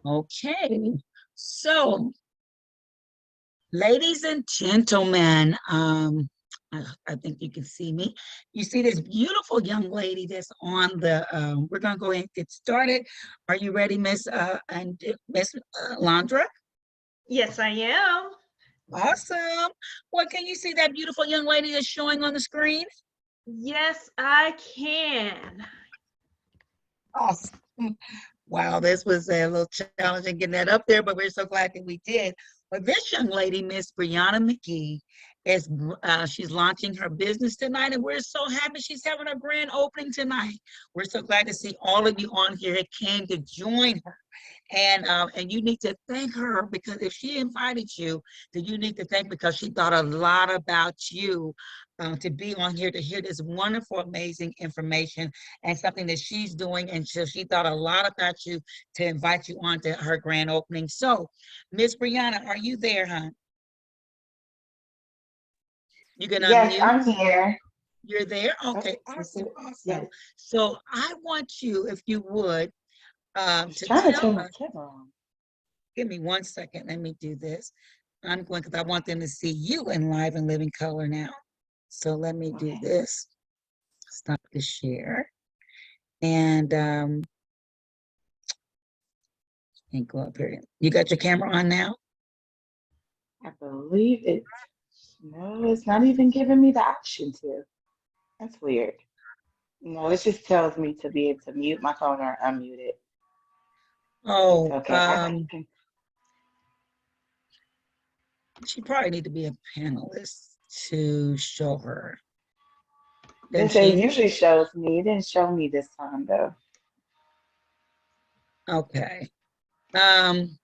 Okay, so ladies and gentlemen, I think you can see me. You see this beautiful young lady that's on the. We're gonna go ahead and get started. Are you ready, Miss and Miss Landra? Yes, I am. Awesome. Well, can you see that beautiful young lady that's showing on the screen? Yes, I can. Awesome. Wow, this was a little challenging getting that up there, but we're so glad that we did. But this young lady, Miss Brianna McGee, is she's launching her business tonight, and we're so happy she's having a grand opening tonight. We're so glad to see all of you on here that came to join her. And you need to thank her because if she invited you, then you need to thank because she thought a lot about you to be on here to hear this wonderful, amazing information and something that she's doing. And so she thought a lot about you to invite you on to her grand opening. So, Miss Brianna, are you there, hon? You can Yes, unmute. I'm here. You're there? Oh, Okay, is awesome, it? awesome. Yes. So I want you, if you would, I was to trying to tell turn my us, camera on. give me 1 second, let me do this. I'm going because I want them to see you in live and living color now. So let me do Okay. this. Stop the share. And and go up here. You got your camera on now? I believe it. No, it's not even giving me the option to. That's weird. No, it just tells me to be able to mute my phone or unmute it. It's Oh, okay. I can. she probably need to be a panelist to show her. Doesn't This it she? usually shows me. It didn't show me this time though. Okay. Um,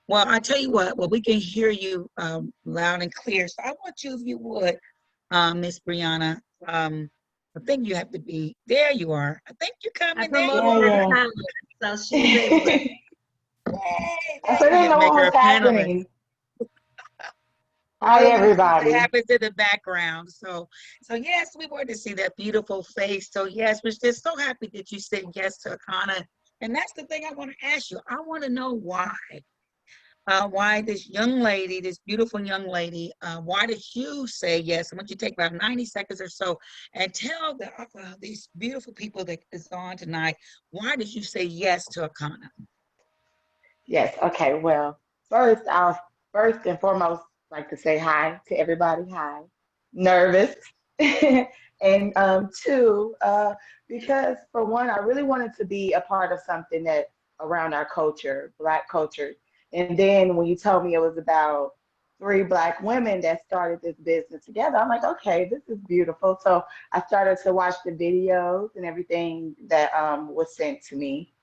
well, I tell you what, well, we can hear you loud and clear. So I want you, if you would, Miss Brianna, I think you have to be, there you are. I think you're I coming there. You promoted Yeah, her to yeah. panelist, so she's able to. Yay, I there still you didn't get to know make what her was a panelist. happening. Hi, Oh, you see what everybody. happens in the background. So yes, we wanted to see that beautiful face. So yes, we're just so happy that you said yes to Akana. And that's the thing I want to ask you. I want to know why this young lady, this beautiful young lady, why did you say yes? I want you to take about 90 seconds or so and tell these beautiful people that is on tonight, why did you say yes to Akana? Yes. Okay. Well, first, I'll first and foremost like to say hi to everybody. Hi. Nervous. And two, because for one, I really wanted to be a part of something that around our culture, Black culture. And then when you told me it was about three Black women that started this business together, I'm like, okay, this is beautiful. So I started to watch the videos and everything that was sent to me.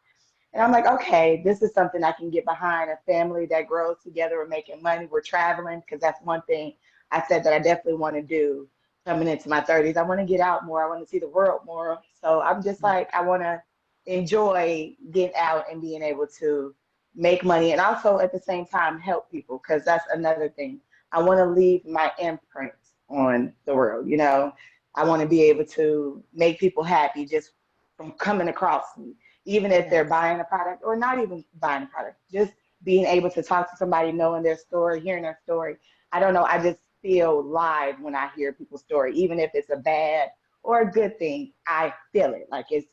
And I'm like, okay, this is something I can get behind, a family that grows together, we're making money, we're traveling, because that's one thing I said that I definitely want to do coming into my 30s. I want to get out more, I want to see the world more. So I'm just like, I want to enjoy getting out and being able to make money and also at the same time help people, because that's another thing. I want to leave my imprint on the world, you know. I want to be able to make people happy just from coming across me even if they're Yes. buying a product or not even buying a product, just being able to talk to somebody, knowing their story, hearing their story. I don't know. I just feel live when I hear people's story, even if it's a bad or a good thing. I feel it like it's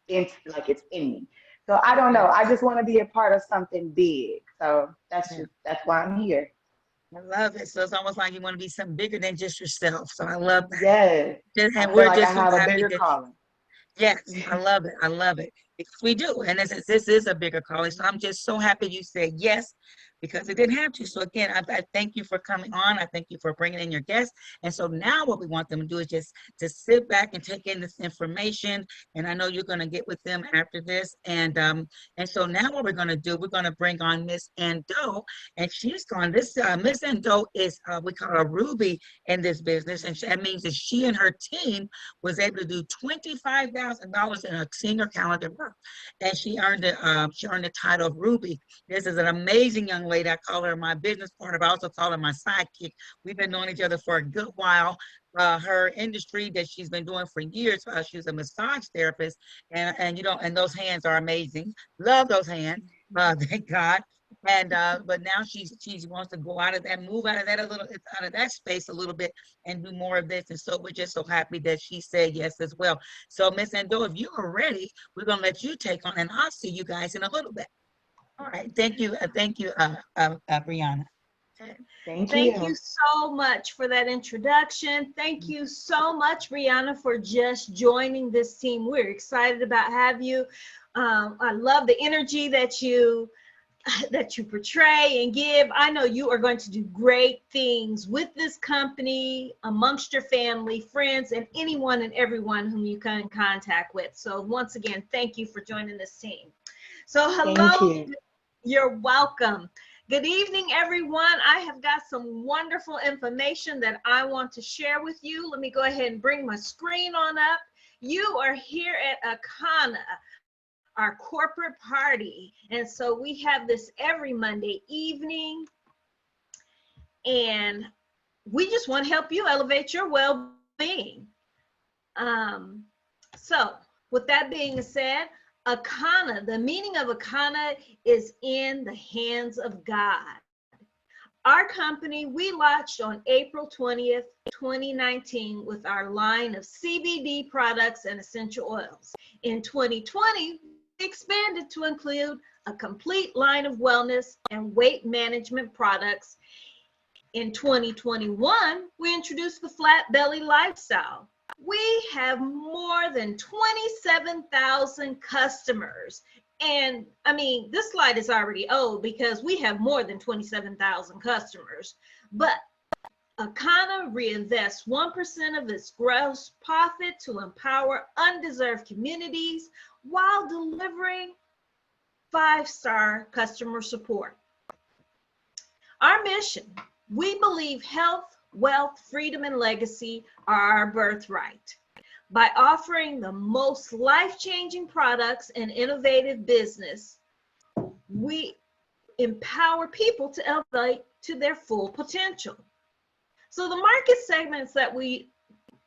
in me. So I don't know. I Yes. just want to be a part of something big. So that's why I'm here. I love it. So it's almost like you want to be something bigger than just yourself. So I love that. Yes, I And feel we're like I just so have a happy bigger that calling. yes, I love it. I love it because we do. And this is a bigger calling. So I'm just so happy you said yes because it didn't have to. So again, I thank you for coming on. I thank you for bringing in your guests. And so now what we want them to do is just to sit back and take in this information. And I know you're going to get with them after this. And so now what we're going to do, we're going to bring on Miss Ando, and she's gone. This Miss Ando is we call her Ruby in this business, and that means that she and her team was able to do $25,000 in a senior calendar month, and she earned the title of Ruby. This is an amazing young lady. I call her my business partner, but I also call her my sidekick. We've been knowing each other for a good while. Her industry that she's been doing for years. She's a massage therapist, and those hands are amazing. Love those hands. thank God. And but now she wants to go out of that, move out of that a little, out of that space a little bit, and do more of this. And so we're just so happy that she said yes as well. So Miss Ando, if you are ready, we're gonna let you take on, and I'll see you guys in a little bit. All right, thank you, Brianna. Thank Thank you you. so much for that introduction. Thank you so much, Brianna, for just joining this team. We're excited about have you. I love the energy that you portray and give. I know you are going to do great things with this company, amongst your family, friends, and anyone and everyone whom you come in contact with. So once again, thank you for joining this team. So Thank hello, you. you're welcome. Good evening, everyone. I have got some wonderful information that I want to share with you. Let me go ahead and bring my screen on up. You are here at Akana, our corporate party. And so we have this every Monday evening. And we just want to help you elevate your well-being. So with that being said, Akana, the meaning of Akana is in the hands of God. Our company, we launched on April 20th, 2019 with our line of CBD products and essential oils. In 2020, we expanded to include a complete line of wellness and weight management products. In 2021, we introduced the Flat Belly Lifestyle. We have more than 27,000 customers. And I mean, this slide is already old because we have more than 27,000 customers. But Akana reinvests 1% of its gross profit to empower undeserved communities while delivering 5-star customer support. Our mission, we believe health, wealth, freedom, and legacy are our birthright. By offering the most life-changing products and innovative business, we empower people to elevate to their full potential. So the market segments that we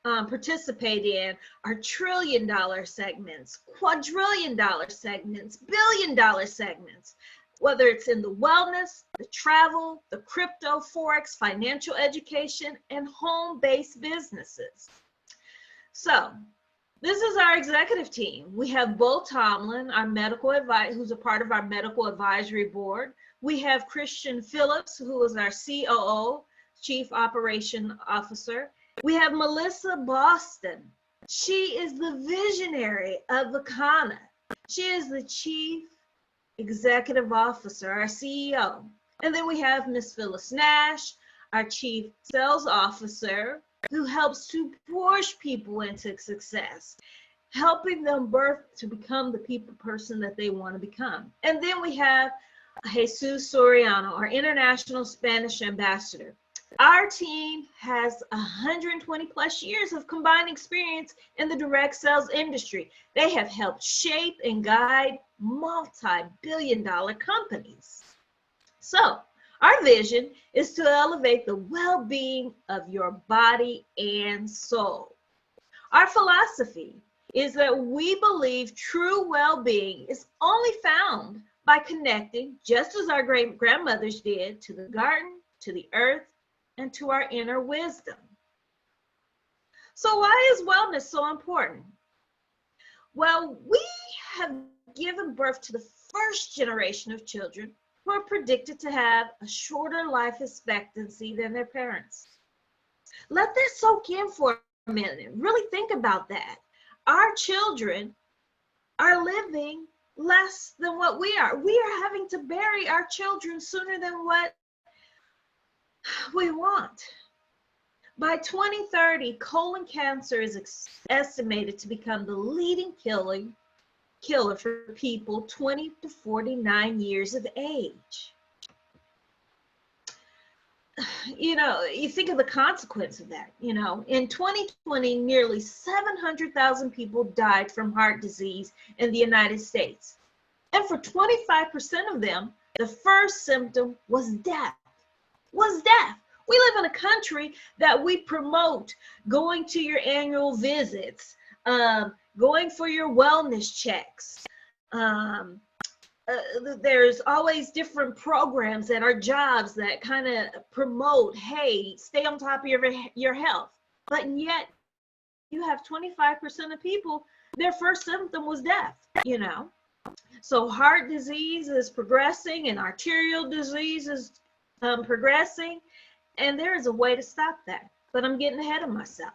participate in are trillion-dollar segments, quadrillion-dollar segments, billion-dollar segments, whether it's in the wellness, the travel, the crypto, forex, financial education, and home-based businesses. So this is our executive team. We have Bo Tomlin, our medical advisor, who's a part of our medical advisory board. We have Christian Phillips, who is our COO, Chief Operation Officer. We have Melissa Boston. She is the visionary of Akana. She is the Chief Executive Officer, our CEO. And then we have Miss Phyllis Nash, our Chief Sales Officer, who helps to push people into success, helping them birth to become the people person that they want to become. And then we have Jesus Soriano, our International Spanish Ambassador. Our team has 120 plus years of combined experience in the direct sales industry. They have helped shape and guide multi-billion-dollar companies. So our vision is to elevate the well-being of your body and soul. Our philosophy is that we believe true well-being is only found by connecting, just as our great grandmothers did, to the garden, to the earth, and to our inner wisdom. So why is wellness so important? Well, we have given birth to the first generation of children who are predicted to have a shorter life expectancy than their parents. Let that soak in for a minute. Really think about that. Our children are living less than what we are. We are having to bury our children sooner than what we want. By 2030, colon cancer is estimated to become the leading killer for people 20 to 49 years of age. You know, you think of the consequence of that. You know, in 2020, nearly 700,000 people died from heart disease in the United States. And for 25% of them, the first symptom was death. We live in a country that we promote going to your annual visits, going for your wellness checks, there's always different programs at our jobs that kind of promote, hey, stay on top of your health. But yet you have 25% of people, their first symptom was death, you know. So heart disease is progressing and arterial disease is progressing. And there is a way to stop that. But I'm getting ahead of myself.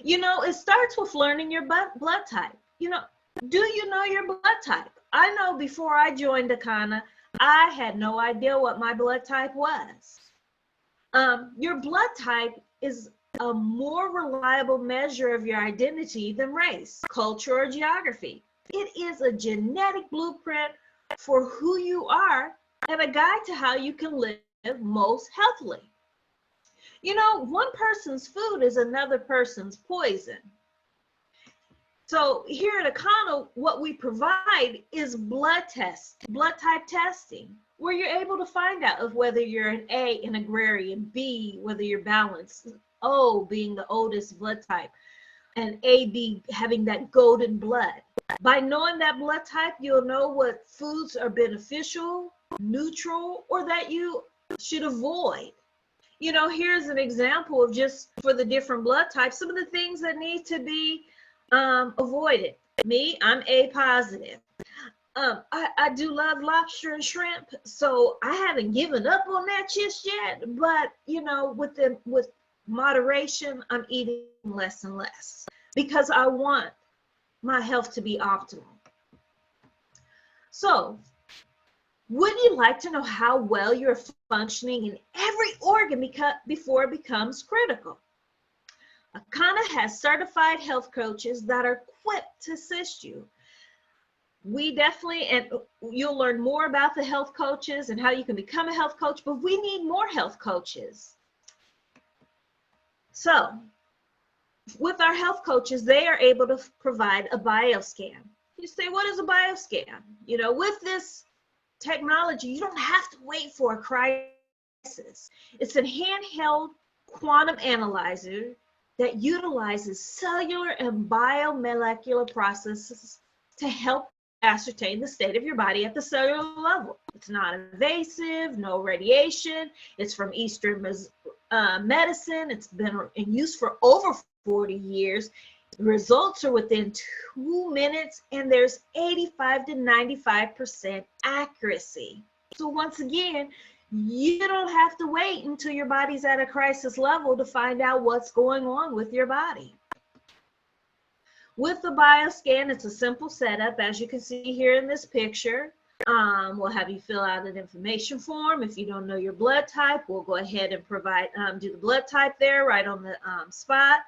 You know, it starts with learning your blood type. You know, do you know your blood type? I know before I joined Akana, I had no idea what my blood type was. Your blood type is a more reliable measure of your identity than race, culture, or geography. It is a genetic blueprint for who you are and a guide to how you can live most healthily. You know, one person's food is another person's poison. So here at Akana, what we provide is blood type testing, where you're able to find out of whether you're an A, an agrarian, B, whether you're balanced, O being the oldest blood type, and AB having that golden blood. By knowing that blood type, you'll know what foods are beneficial, neutral, or that you should avoid. You know, here's an example of just for the different blood types, some of the things that need to be avoided. Me, I'm A positive. I do love lobster and shrimp, so I haven't given up on that just yet. But you know, with moderation, I'm eating less and less because I want my health to be optimal. So, would you like to know how well you're functioning in every organ before it becomes critical? Akana has certified health coaches that are equipped to assist you. We definitely, and you'll learn more about the health coaches and how you can become a health coach, but we need more health coaches. So, with our health coaches, they are able to provide a bioscan. You say, what is a bioscan? You know, with this technology, you don't have to wait for a crisis. It's a handheld quantum analyzer that utilizes cellular and biomolecular processes to help ascertain the state of your body at the cellular level. It's not invasive, no radiation. It's from Eastern medicine. It's been in use for over 40 years. The results are within 2 minutes, and there's 85 to 95% accuracy. So once again, you don't have to wait until your body's at a crisis level to find out what's going on with your body. With the bioscan, it's a simple setup. As you can see here in this picture, we'll have you fill out an information form. If you don't know your blood type, we'll go ahead and provide, do the blood type there right on the spot.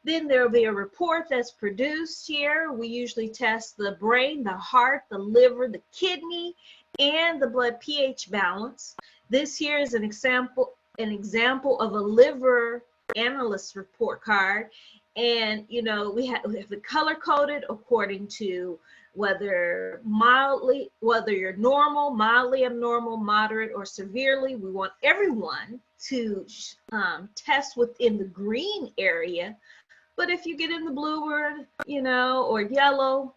Then there will be a report that's produced here. We usually test the brain, the heart, the liver, the kidney, and the blood pH balance. This here is an example of a liver analyst report card. And, you know, we have it color coded according to whether you're normal, mildly abnormal, moderate, or severely. We want everyone to test within the green area. But if you get in the blue or, you know, or yellow,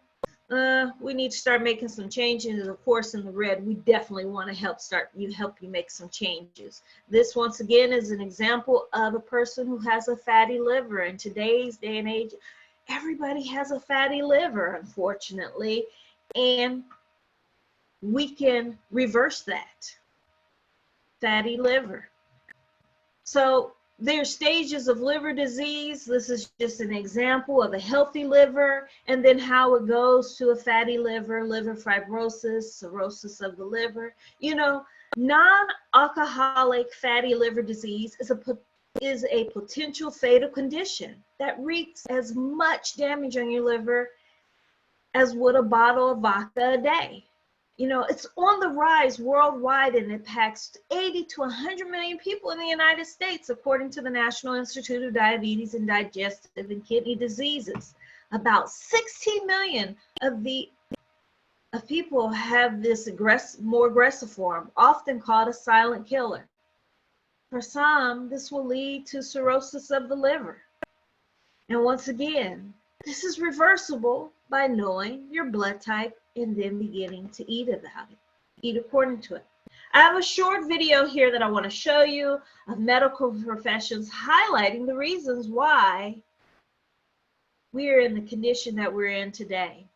we need to start making some changes. And of course, in the red, we definitely want to help you make some changes. This, once again, is an example of a person who has a fatty liver. In today's day and age, everybody has a fatty liver, unfortunately, and we can reverse that fatty liver. So there's stages of liver disease. This is just an example of a healthy liver, and then how it goes to a fatty liver, liver fibrosis, cirrhosis of the liver. You know, non-alcoholic fatty liver disease is a potential fatal condition that wreaks as much damage on your liver as would a bottle of vodka a day. You know, it's on the rise worldwide, and it impacts 80 to 100 million people in the United States, according to the National Institute of Diabetes and Digestive and Kidney Diseases. About 16 million of people have this more aggressive form, often called a silent killer. For some, this will lead to cirrhosis of the liver. And once again, This is reversible by knowing your blood type and then beginning to eat about it, eat according to it. I have a short video here that I want to show you of medical professions highlighting the reasons why we're in the condition that we're in today.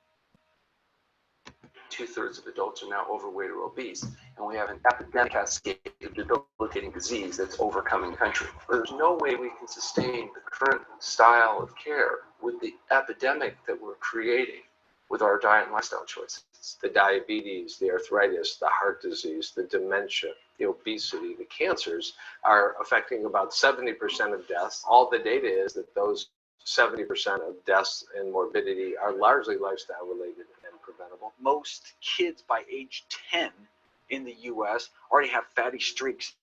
2/3 of adults are now overweight or obese, and we have an epidemic cascade of debilitating disease that's overcoming the country. There's no way we can sustain the current style of care with the epidemic that we're creating with our diet and lifestyle choices. The diabetes, the arthritis, the heart disease, the dementia, the obesity, the cancers are affecting about 70% of deaths. All the data is that those 70% of deaths and morbidity are largely lifestyle related and preventable. Most kids by age 10 in the US already have fatty streaks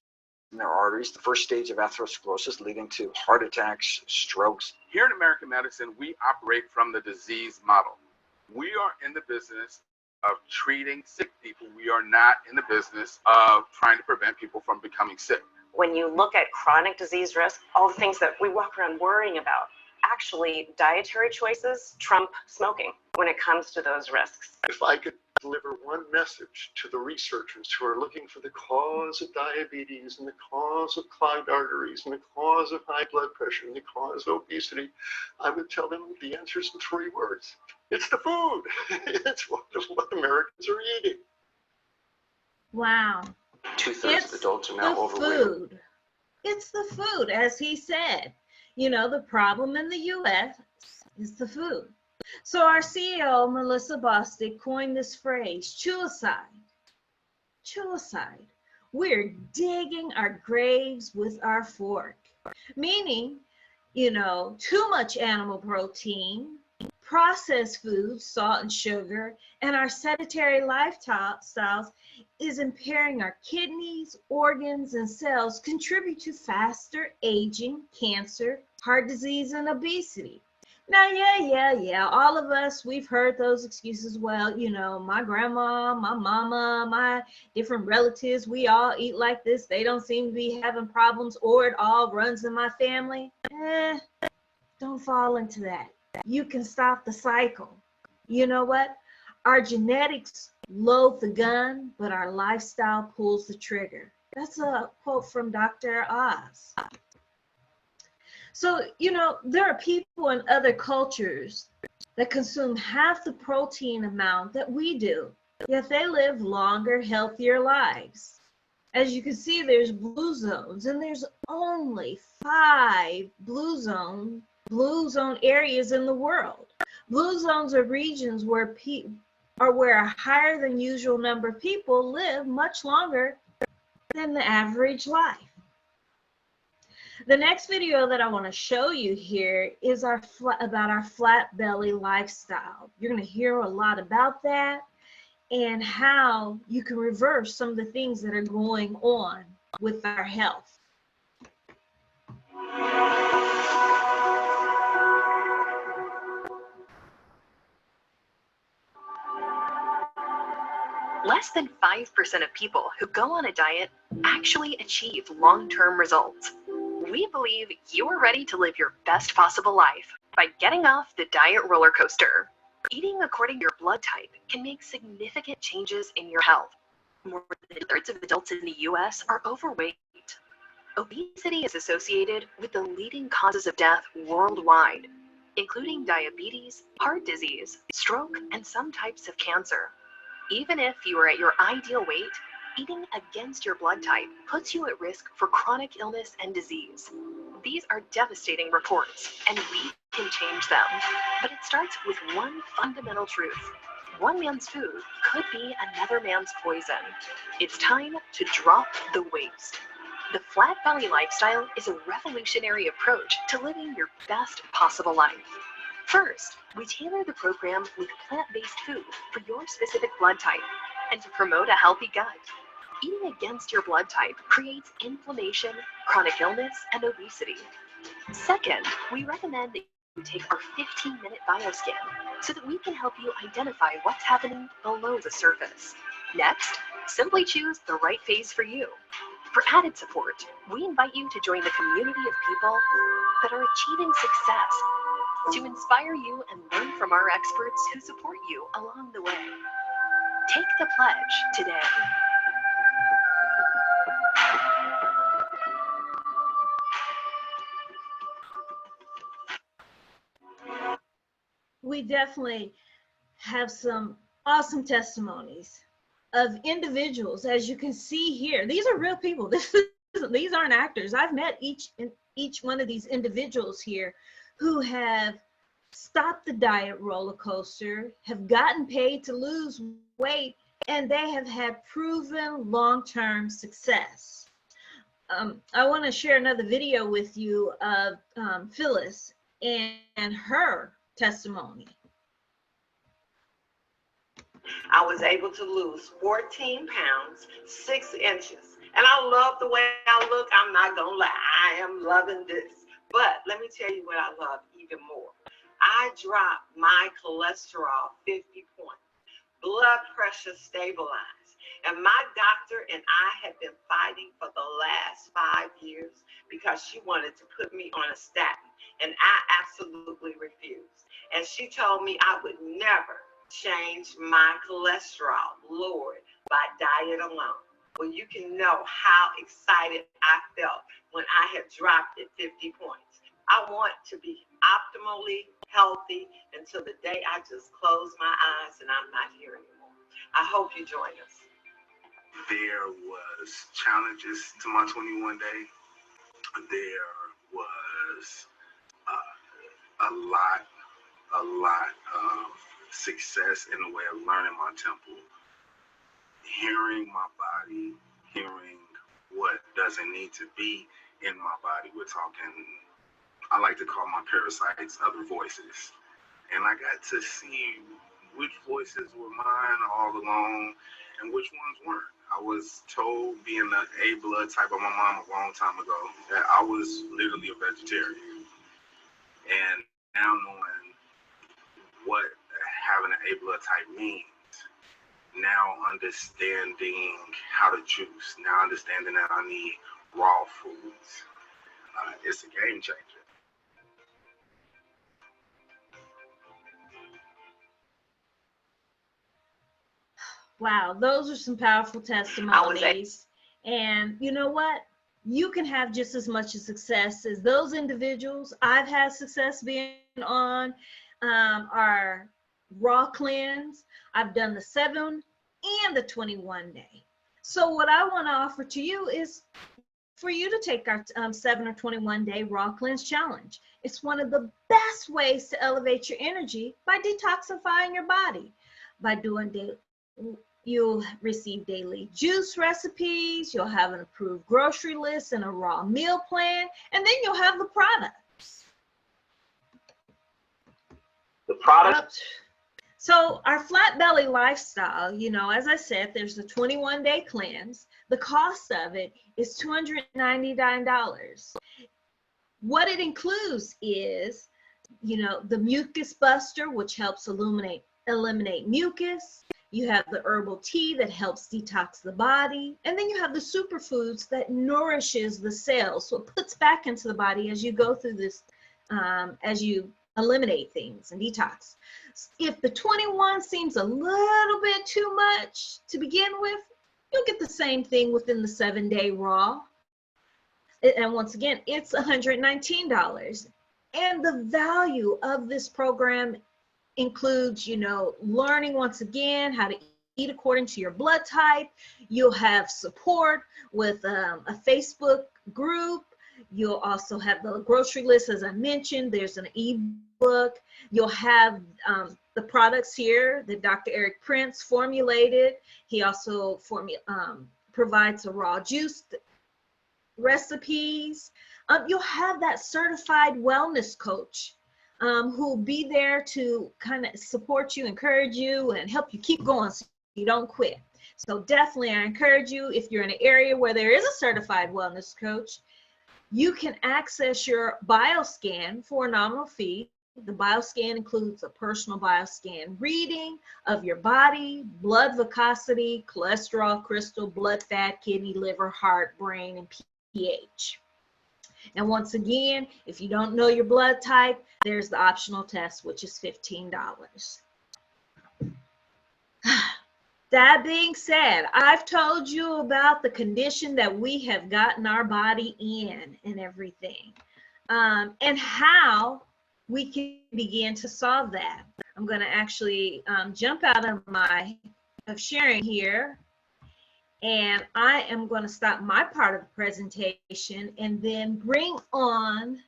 in their arteries, the first stage of atherosclerosis leading to heart attacks, strokes. Here in American medicine, we operate from the disease model. We are in the business of treating sick people. We are not in the business of trying to prevent people from becoming sick. When you look at chronic disease risk, all the things that we walk around worrying about, actually dietary choices trump smoking when it comes to those risks. If I could deliver one message to the researchers who are looking for the cause of diabetes and the cause of clogged arteries and the cause of high blood pressure and the cause of obesity, I would tell them the answer is in 3 words. It's the food. It's what Americans are eating. Wow. 2/3 of adults are now the overweight. food. It's the food, as he said. You know, the problem in the U.S. is the food. So our CEO, Melissa Bostic, coined this phrase, chewicide. Chewicide. We're digging our graves with our fork. Meaning, you know, too much animal protein, processed foods, salt and sugar, and our sedentary lifestyles is impairing our kidneys, organs, and cells, contribute to faster aging, cancer, heart disease, and obesity. Now, yeah, all of us, we've heard those excuses. Well, you know, my grandma, my mama, my different relatives, we all eat like this. They don't seem to be having problems, or it all runs in my family. Don't fall into that. You can stop the cycle. You know what? Our genetics load the gun, but our lifestyle pulls the trigger. That's a quote from Dr. Oz. So, you know, there are people in other cultures that consume half the protein amount that we do, yet they live longer, healthier lives. As you can see, there's blue zones, and there's only 5 blue zone areas in the world. Blue zones are regions where a higher than usual number of people live much longer than the average life. The next video that I want to show you here is about our flat belly lifestyle. You're going to hear a lot about that and how you can reverse some of the things that are going on with our health. Less than 5% of people who go on a diet actually achieve long-term results. We believe you are ready to live your best possible life by getting off the diet roller coaster. Eating according to your blood type can make significant changes in your health. More than 2/3 of adults in the US are overweight. Obesity is associated with the leading causes of death worldwide, including diabetes, heart disease, stroke, and some types of cancer. Even if you are at your ideal weight, eating against your blood type puts you at risk for chronic illness and disease. These are devastating reports, and we can change them. But it starts with one fundamental truth. One man's food could be another man's poison. It's time to drop the waste. The flat belly lifestyle is a revolutionary approach to living your best possible life. First, we tailor the program with plant-based food for your specific blood type and to promote a healthy gut. Eating against your blood type creates inflammation, chronic illness, and obesity. Second, we recommend that you take our 15-minute bioscan so that we can help you identify what's happening below the surface. Next, simply choose the right phase for you. For added support, we invite you to join the community of people that are achieving success to inspire you and learn from our experts who support you along the way. Take the pledge today. We definitely have some awesome testimonies of individuals, as you can see here. These are real people. These aren't actors. I've met each one of these individuals here who have stopped the diet roller coaster, have gotten paid to lose weight, and they have had proven long-term success. I want to share another video with you of Phyllis and her testimony. I was able to lose 14 pounds, 6 inches. And I love the way I look. I'm not going to lie. I am loving this. But let me tell you what I love even more. I dropped my cholesterol 50 points. Blood pressure stabilized. And my doctor and I have been fighting for the last 5 years because she wanted to put me on a statin. And I absolutely refused. And she told me I would never change my cholesterol lowered by diet alone. Well, you can know how excited I felt when I had dropped it 50 points. I want to be optimally healthy until the day I just close my eyes and I'm not here anymore. I hope you join us. There was challenges to my 21 day. There was a lot of success in the way of learning my temple, hearing my body, hearing what doesn't need to be in my body. We're talking, I like to call my parasites other voices. And I got to see which voices were mine all along and which ones weren't. I was told, being the A blood type of my mom a long time ago, that I was literally a vegetarian. And now knowing what having an A blood type means, now understanding how to juice, now understanding that I need raw foods, it's a game changer. Wow, those are some powerful testimonies. And you know what? You can have just as much success as those individuals. I've had success being on our raw cleanse. I've done the 7 and the 21 day. So what I want to offer to you is for you to take our 7 or 21 day raw cleanse challenge. It's one of the best ways to elevate your energy by detoxifying your body. By doing daily, you'll receive daily juice recipes, you'll have an approved grocery list and a raw meal plan, and then you'll have the products. The products? So our flat belly lifestyle, you know, as I said, there's the 21 day cleanse. The cost of it is $299. What it includes is, you know, the mucus buster, which helps eliminate mucus. You have the herbal tea that helps detox the body. And then you have the superfoods that nourishes the cells. So it puts back into the body as you go through this, as you eliminate things and detox. If the 21 seems a little bit too much to begin with, you'll get the same thing within the 7 day raw. And once again, it's $119. And the value of this program includes, you know, learning once again how to eat according to your blood type. You'll have support with a Facebook group. You'll also have the grocery list, as I mentioned. There's an ebook. You'll have the products here that Dr. Eric Prince formulated. He also provides a raw juice recipes. You'll have that certified wellness coach who'll be there to kind of support you, encourage you, and help you keep going so you don't quit. So definitely I encourage you, if you're in an area where there is a certified wellness coach, you can access your bioscan for a nominal fee. The bioscan includes a personal bioscan reading of your body, blood viscosity, cholesterol, crystal, blood fat, kidney, liver, heart, brain, and pH. And once again, if you don't know your blood type, there's the optional test, which is $15. That being said, I've told you about the condition that we have gotten our body in and everything, and how we can begin to solve that. I'm going to actually jump out of sharing here, and I am going to stop my part of the presentation and then bring on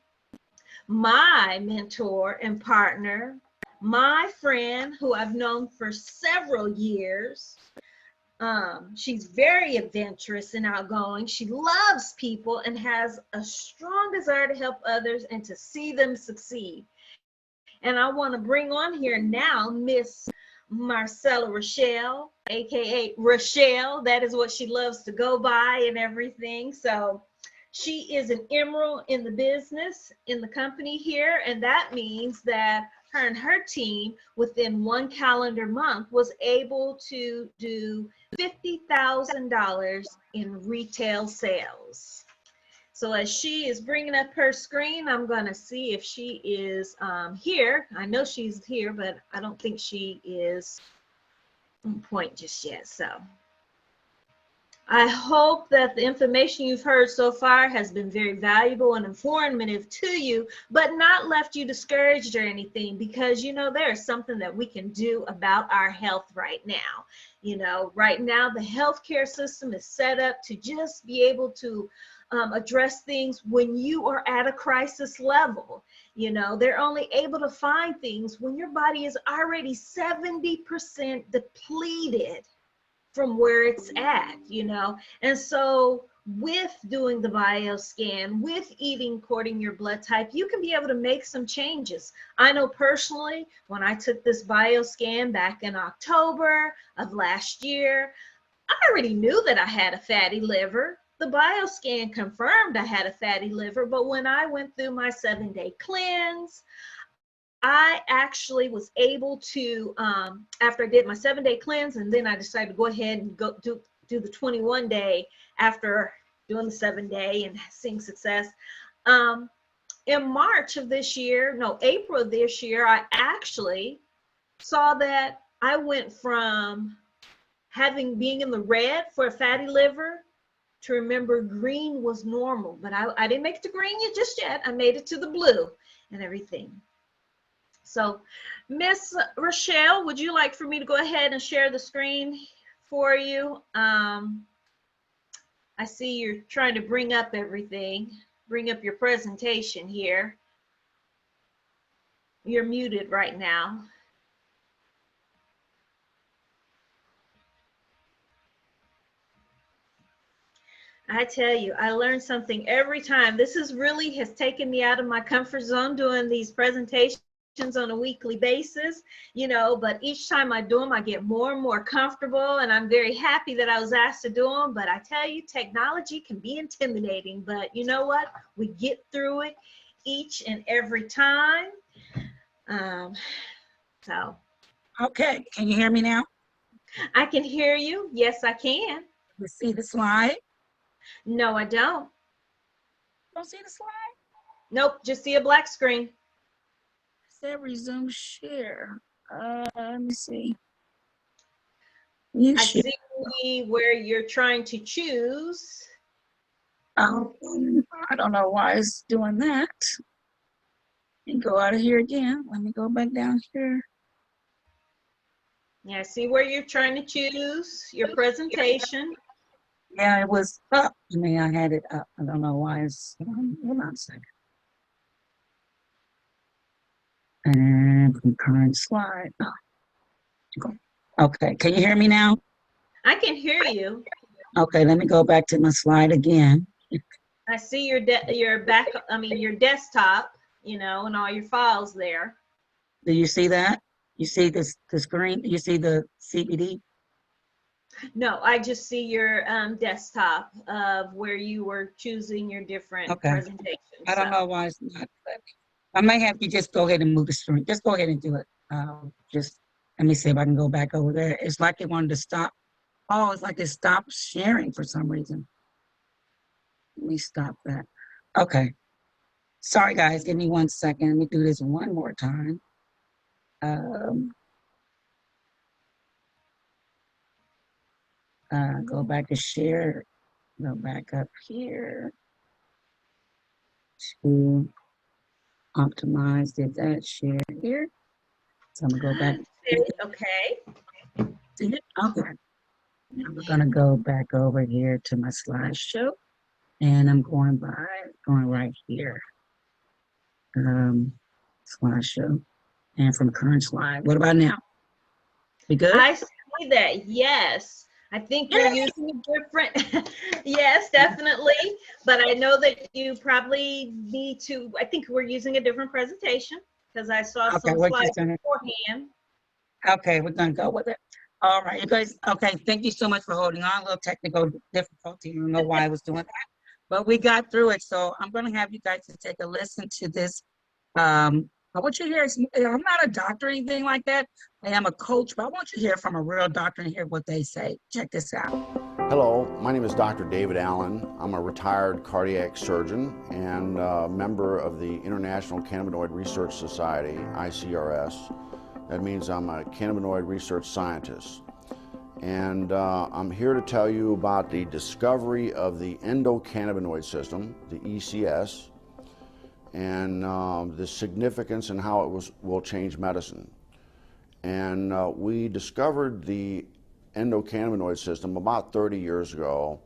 my mentor and partner, my friend who I've known for several years. She's very adventurous and outgoing. She loves people and has a strong desire to help others and to see them succeed. And I want to bring on here now Miss Marcella Rochelle, aka Rochelle. That is what she loves to go by and everything. So she is an emerald in the business, in the company here, and that means that her and her team within one calendar month was able to do $50,000 in retail sales. So as she is bringing up her screen, I'm going to see if she is here. I know she's here, but I don't think she is on point just yet. So I hope that the information you've heard so far has been very valuable and informative to you, but not left you discouraged or anything, because, you know, there's something that we can do about our health right now. You know, right now the healthcare system is set up to just be able to address things when you are at a crisis level. You know, they're only able to find things when your body is already 70% depleted from where it's at, you know. And so with doing the bioscan, with eating according to your blood type, you can be able to make some changes. I know personally, when I took this bioscan back in October of last year, I already knew that I had a fatty liver. The bioscan confirmed I had a fatty liver, but when I went through my 7-day cleanse, I actually was able to, after I did my 7-day cleanse, and then I decided to go ahead and go do the 21-day after doing the 7-day and seeing success. In March of this year, no, April of this year, I actually saw that I went from being in the red for a fatty liver to remember green was normal, but I didn't make it to green just yet. I made it to the blue and everything. So, Miss Rochelle, would you like for me to go ahead and share the screen for you? I see you're trying to bring up everything, bring up your presentation here. You're muted right now. I tell you, I learn something every time. This really has taken me out of my comfort zone doing these presentations on a weekly basis, you know, but each time I do them, I get more and more comfortable, and I'm very happy that I was asked to do them. But I tell you, technology can be intimidating, but you know what? We get through it each and every time. So. Okay, can you hear me now? I can hear you. Yes, I can. You see the slide? No, I don't. Don't see the slide? Nope, just see a black screen. It said resume share. Let me see. I see where you're trying to choose. I don't know why it's doing that. And go out of here again. Let me go back down here. Yeah, I see where you're trying to choose your presentation. Yeah, it was up. I mean, I had it up. I don't know why it's, hold on a second. And concurrent slide. Oh. Okay, can you hear me now? I can hear you. Okay, let me go back to my slide again. I see your desktop, you know, and all your files there. Do you see that? You see the screen? You see the CBD? No, I just see your desktop of where you were choosing your different presentations. I don't know why it's not. I might have to just go ahead and move the screen. Just go ahead and do it. Just let me see if I can go back over there. It's like it wanted to stop. Oh, it's like it stopped sharing for some reason. Let me stop that. Okay. Sorry, guys, give me 1 second. Let me do this one more time. Go back to share, go back up here to optimize, did that, share here. So I'm gonna go back. Okay. Okay. Now we're gonna go back over here to my slideshow, and I'm going right here. Slideshow, and from current slide. What about now? We good? I see that, yes. I think you're using a different, yes, definitely. But I know that you probably need to, I think we're using a different presentation because I saw some slides beforehand. Okay, we're gonna go with it. All right, you guys, okay, thank you so much for holding on. A little technical difficulty. I don't know why I was doing that, but we got through it. So I'm gonna have you guys to take a listen to this. I want you to hear, I'm not a doctor or anything like that. I am a coach, but I want you to hear from a real doctor and hear what they say. Check this out. Hello, my name is Dr. David Allen. I'm a retired cardiac surgeon and a member of the International Cannabinoid Research Society, ICRS. That means I'm a cannabinoid research scientist. And I'm here to tell you about the discovery of the endocannabinoid system, the ECS, and the significance and how it will change medicine. And we discovered the endocannabinoid system about 30 years ago,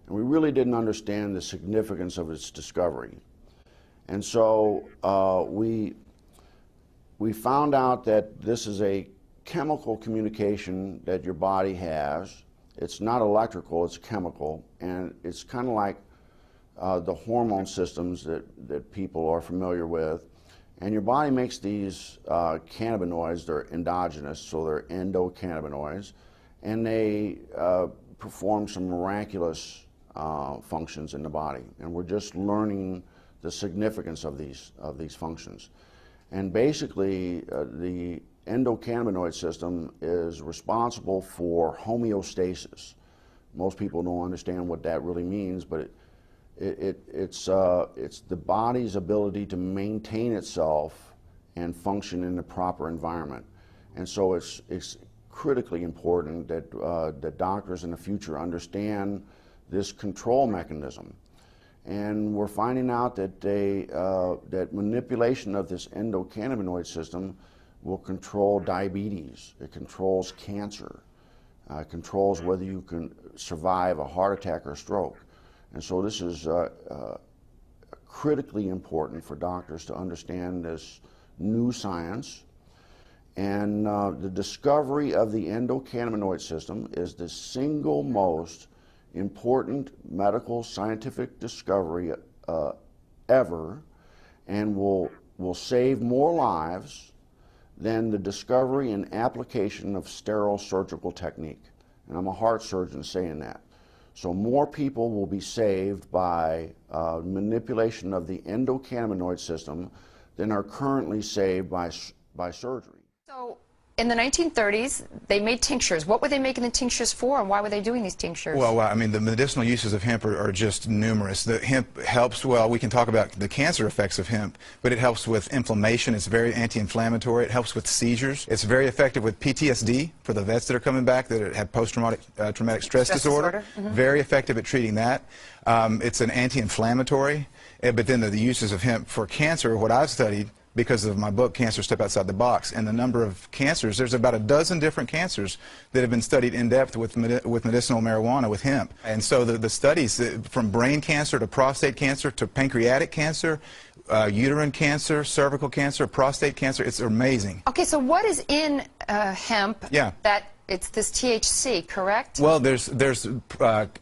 and we really didn't understand the significance of its discovery. And so we found out that this is a chemical communication that your body has. It's not electrical, it's chemical, and it's kind of like the hormone systems that people are familiar with. And your body makes these cannabinoids. They're endogenous, so they're endocannabinoids, and they perform some miraculous functions in the body. And we're just learning the significance of these functions. And basically, the endocannabinoid system is responsible for homeostasis. Most people don't understand what that really means, but it's the body's ability to maintain itself and function in the proper environment. And so it's critically important that that doctors in the future understand this control mechanism. And we're finding out that that manipulation of this endocannabinoid system will control diabetes. It controls cancer. It controls whether you can survive a heart attack or stroke. And so this is critically important for doctors to understand this new science. And the discovery of the endocannabinoid system is the single most important medical scientific discovery ever, and will save more lives than the discovery and application of sterile surgical technique. And I'm a heart surgeon saying that. So more people will be saved by manipulation of the endocannabinoid system than are currently saved by surgery. So in the 1930s, they made tinctures. What were they making the tinctures for, and why were they doing these tinctures? Well, I mean, the medicinal uses of hemp are just numerous. The hemp helps, well, we can talk about the cancer effects of hemp, but it helps with inflammation. It's very anti-inflammatory. It helps with seizures. It's very effective with PTSD for the vets that are coming back that have post-traumatic traumatic stress disorder. Mm-hmm. Very effective at treating that. It's an anti-inflammatory. But then the uses of hemp for cancer, what I've studied, because of my book, Cancer Step Outside the Box, and the number of cancers, there's about a dozen different cancers that have been studied in depth with medicinal marijuana, with hemp. And so the studies, from brain cancer to prostate cancer to pancreatic cancer, uterine cancer, cervical cancer, prostate cancer, it's amazing. Okay, so what is in hemp? Yeah. That it's this THC, correct? Well, there's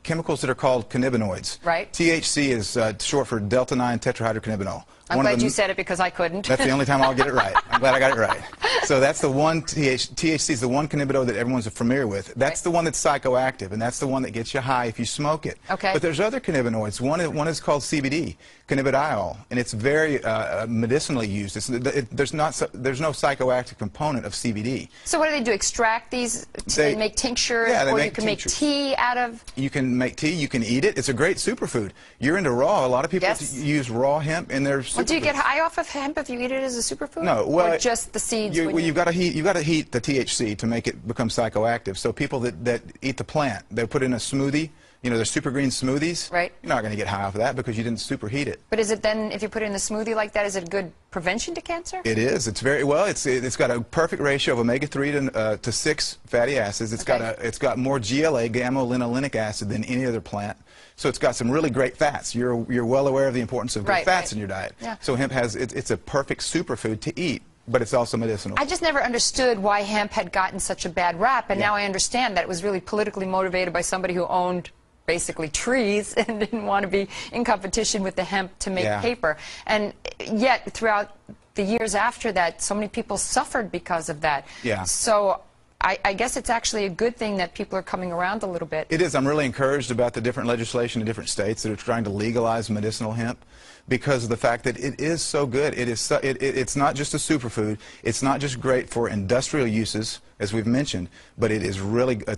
chemicals that are called cannabinoids. Right. THC is short for delta-9 tetrahydrocannabinol. I'm glad you said it because I couldn't. That's the only time I'll get it right. I'm glad I got it right. So that's the one, THC is the one cannabinoid that everyone's familiar with. That's the one that's psychoactive, and that's the one that gets you high if you smoke it. Okay. But there's other cannabinoids. One is called CBD, cannabidiol, and it's very medicinally used. There's no psychoactive component of CBD. So what do? Extract these? They make tinctures, yeah, or you can make tea out of? You can make tea. You can eat it. It's a great superfood. You're into raw. A lot of people use raw hemp in their superfoods. Well, do you get high off of hemp if you eat it as a superfood? No. Well, or just the seeds. You've got to heat the THC to make it become psychoactive. So people that eat the plant, they put in a smoothie. You know, the super green smoothies. Right. You're not going to get high off of that because you didn't superheat it. But is it then, if you put it in a smoothie like that, is it good prevention to cancer? It is. It's very well. It's got a perfect ratio of omega-3 to 6 fatty acids. It's got more GLA, gamma-linolenic acid, than any other plant. So it's got some really great fats. You're well aware of the importance of good fats in your diet. Yeah. So hemp has it's a perfect superfood to eat. But it's also medicinal. I just never understood why hemp had gotten such a bad rap, and now I understand that it was really politically motivated by somebody who owned basically trees and didn't want to be in competition with the hemp to make paper. And yet, throughout the years after that, so many people suffered because of that. Yeah. So I guess it's actually a good thing that people are coming around a little bit. It is. I'm really encouraged about the different legislation in different states that are trying to legalize medicinal hemp because of the fact that it is so good. It's not just a superfood. It's not just great for industrial uses, as we've mentioned, but it's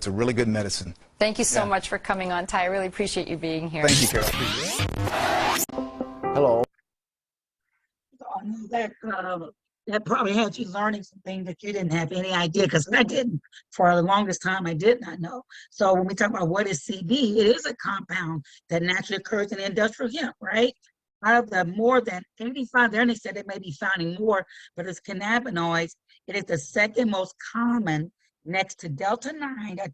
a really good medicine. Thank you so much for coming on, Ty. I really appreciate you being here. Thank you, Carol. Hello. I know that probably had you learning some things that you didn't have any idea, because I didn't. For the longest time, I did not know. So when we talk about what is CB, it is a compound that naturally occurs in industrial hemp, right? Out of the more than 85, they only said it may be finding more, but it's cannabinoids. It is the second most common next to delta-9, a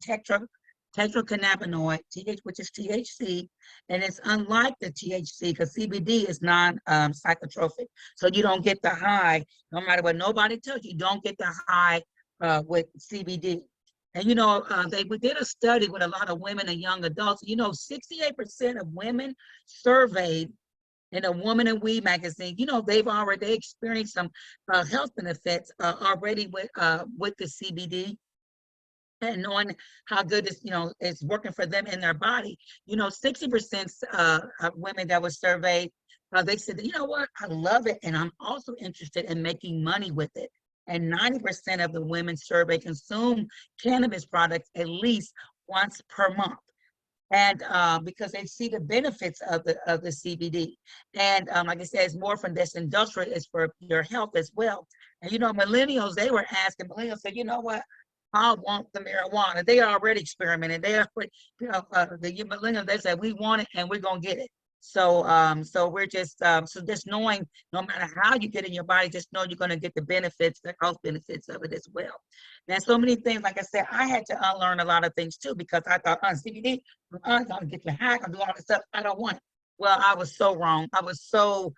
tetracannabinoid, which is THC, and it's unlike the THC because CBD is non-psychotropic. So you don't get the high, no matter what nobody tells you, don't get the high with CBD. And you know, we did a study with a lot of women and young adults. You know, 68% of women surveyed in a Woman and We magazine, you know, they experienced some health benefits already with the CBD. And knowing how good it's working for them in their body. You know, 60% of women that were surveyed, they said, you know what, I love it, and I'm also interested in making money with it. And 90% of the women surveyed consume cannabis products at least once per month. And because they see the benefits of the CBD. And like I said, it's more from this industrial, it's for your health as well. And you know, millennials said, you know what? I want the marijuana. They are already experimenting. They are, the millennials, they said, we want it and we're going to get it. So, so we're just knowing no matter how you get in your body, just know you're going to get the benefits, the health benefits of it as well. And so many things, like I said, I had to unlearn a lot of things too, because I thought, CBD, I'm going to get you high, I'm going to do all this stuff. I don't want it. Well, I was so wrong. I was so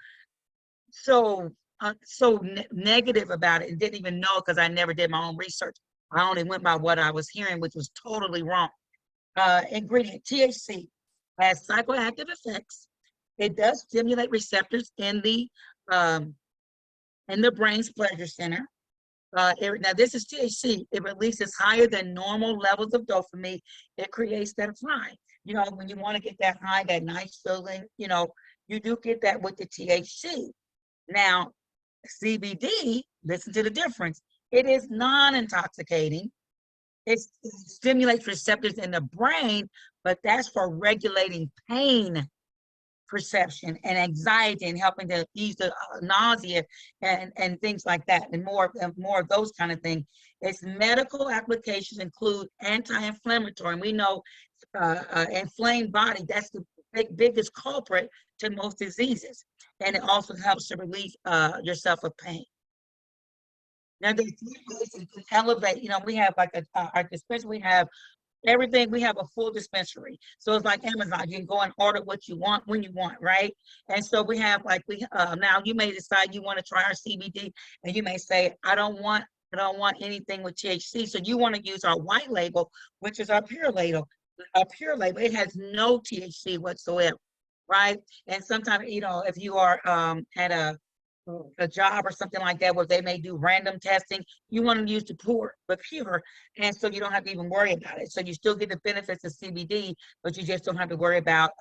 negative about it and didn't even know because I never did my own research. I only went by what I was hearing, which was totally wrong. Ingredient, THC, has psychoactive effects. It does stimulate receptors in the brain's pleasure center. Now this is THC. It releases higher than normal levels of dopamine. It creates that high. You know, when you want to get that high, that nice feeling, you know, you do get that with the THC. Now, CBD, listen to the difference. It is non-intoxicating. It stimulates receptors in the brain, but that's for regulating pain perception and anxiety and helping to ease the nausea and things like that, and more of those kind of things. Its medical applications include anti-inflammatory. And we know inflamed body, that's the biggest culprit to most diseases. And it also helps to relieve yourself of pain. Now, the elevate, you know, we have like our dispensary, we have everything, we have a full dispensary. So it's like Amazon, you can go and order what you want when you want, right? And so we have like, now you may decide you want to try our CBD, and you may say, I don't want anything with THC. So you want to use our white label, which is our pure label. Our pure label, it has no THC whatsoever, right? And sometimes, you know, if you are at a a job or something like that where they may do random testing, you want to use the pure, and so you don't have to even worry about it. So you still get the benefits of CBD, but you just don't have to worry about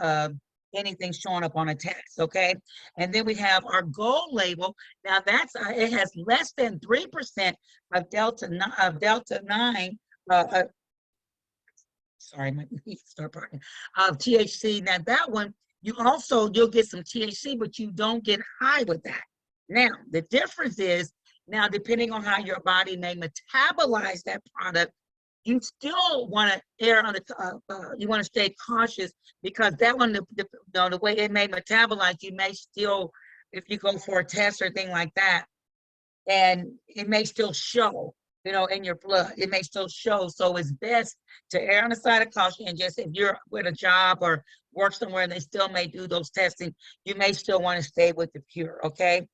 anything showing up on a test, okay? And then we have our gold label. Now that's it has less than 3% of Delta 9. Sorry, my start parting of THC. Now that one, you'll get some THC, but you don't get high with that. Now, the difference is now, depending on how your body may metabolize that product, you still want to err on the, you want to stay cautious because that one, the way it may metabolize, you may still, if you go for a test or thing like that, and it may still show, in your blood, it may still show. So it's best to err on the side of caution and just, if you're with a job or work somewhere and they still may do those testing, you may still want to stay with the pure, okay?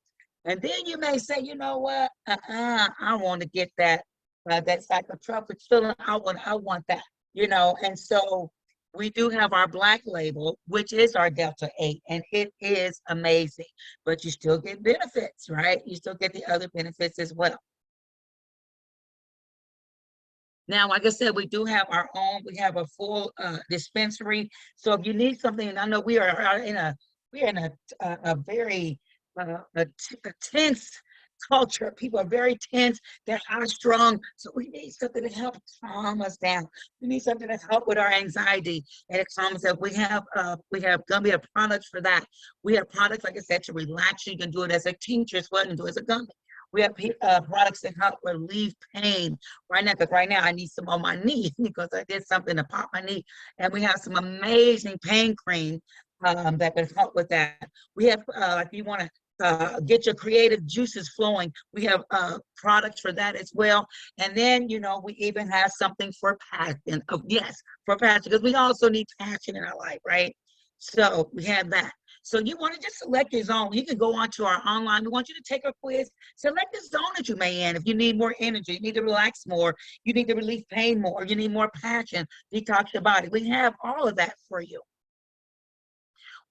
And then you may say, you know what, I want to get that psychotropic feeling. I want that, and so we do have our black label, which is our Delta 8, and it is amazing, but you still get benefits, right? You still get the other benefits as well. Now, like I said, we do have our own, we have a full dispensary. So if you need something, and I know we are in a very a tense culture. People are very tense. They're high strung. So we need something to help calm us down. We need something to help with our anxiety and it calms us. We have gummy products for that. We have products, like I said, to relax you. You can do it as a tincture as well and do it as a gummy. We have products that help relieve pain right now, because right now I need some on my knee because I did something to pop my knee. And we have some amazing pain cream that can help with that. We have, if you want to get your creative juices flowing, we have products for that as well. And then, we even have something for passion. Oh, yes, for passion, because we also need passion in our life, right? So we have that. So you want to just select your zone. You can go onto our online. We want you to take a quiz. Select the zone that you may in. If you need more energy, you need to relax more, you need to relieve pain more, you need more passion, detox your body. We have all of that for you.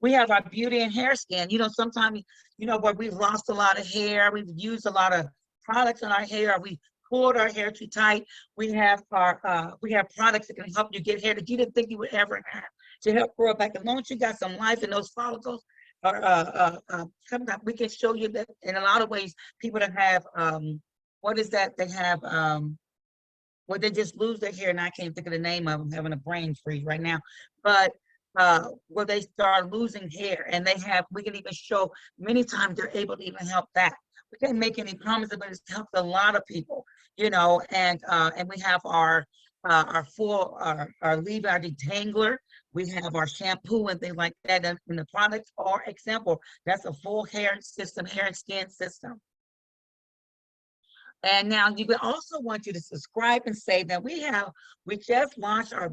We have our beauty and hair scan. Sometimes, where we've lost a lot of hair, we've used a lot of products on our hair, we pulled our hair too tight. We have products that can help you get hair that you didn't think you would ever have to help grow back. As long as you got some life in those follicles, we can show you that in a lot of ways. People that have, what is that? They have, well, they just lose their hair, and I can't think of the name of them. I'm having a brain freeze right now, but where they start losing hair, and we can even show many times they're able to even help that. We can't make any promises, but it's helped a lot of people, and we have our leave our detangler. We have our shampoo and things like that. And the products are example. That's a full hair system, hair and skin system. And now we also want you to subscribe and say that we just launched our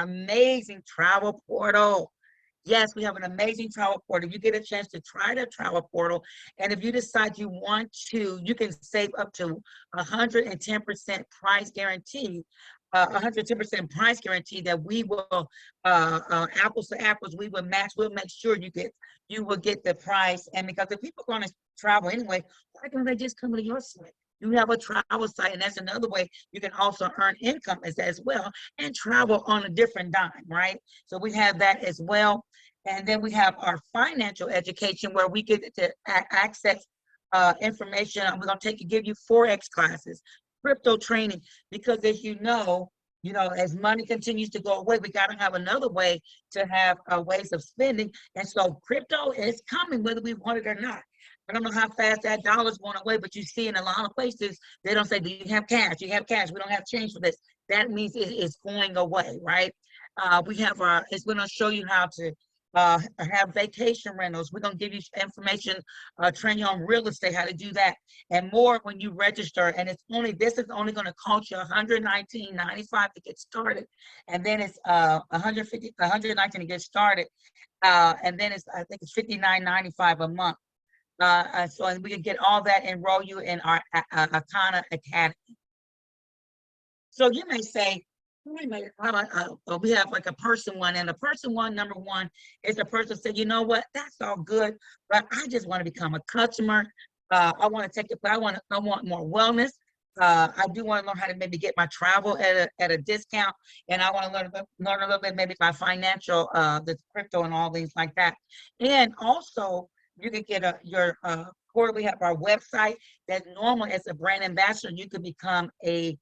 amazing travel portal. Yes, we have an amazing travel portal. You get a chance to try the travel portal. And if you decide you want to, you can save up to 110% price guarantee. 110% price guarantee that we will, apples to apples, we will match. We'll make sure you will get the price. And because if people are going to travel anyway, why don't they just come to your site? You have a travel site, and that's another way you can also earn income as well and travel on a different dime, right? So we have that as well. And then we have our financial education where we get to access information. We're going to give you Forex classes, crypto training, because as you know, as money continues to go away, we got to have another way to have ways of spending. And so crypto is coming, whether we want it or not. I don't know how fast that dollar's going away, but you see in a lot of places, they don't say, do you have cash? You have cash. We don't have change for this. That means it's going away, right? We have it's going to show you how to have vacation rentals. We're going to give you information, train you on real estate, how to do that, and more when you register. And this is only going to cost you $119.95 to get started, and then it's $119 to get started, and then I think it's $59.95 a month. So we can get all that, enroll you in our Akana Academy. So you may say, Wait a minute, we have like a person one, and the person one, number one, is the person said, you know what, that's all good, but I just want to become a customer. I want to take it, but I want more wellness. I do want to learn how to maybe get my travel at a discount, and I want to learn a little bit maybe my financial, the crypto and all things like that. And also, you could get your quarterly, have our website that normally as a brand ambassador, you could become a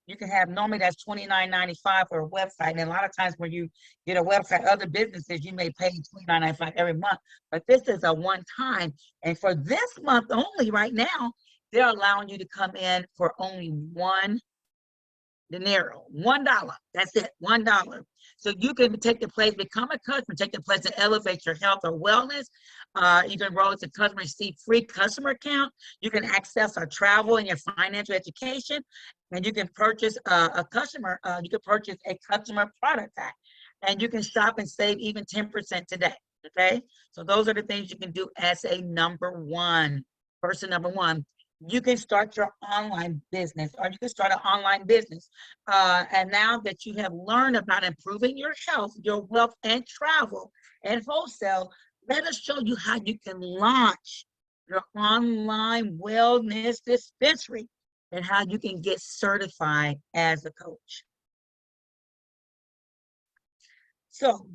you can have, normally that's $29.95 for a website. And a lot of times when you get a website, other businesses, you may pay $29.95 every month, but this is a one time. And for this month only right now, they're allowing you to come in for only $1 dinero, $1. That's it, $1. So you can take the place, become a customer, take the place to elevate your health or wellness. You can enroll as a customer, receive free customer account. You can access our travel and your financial education, and you can purchase a customer product pack, and you can shop and save even 10% today. Okay, so those are the things you can do as a person number one. You can start your online business, or you can start an online business. And now that you have learned about improving your health, your wealth, and travel and wholesale, let us show you how you can launch your online wellness dispensary and how you can get certified as a coach. So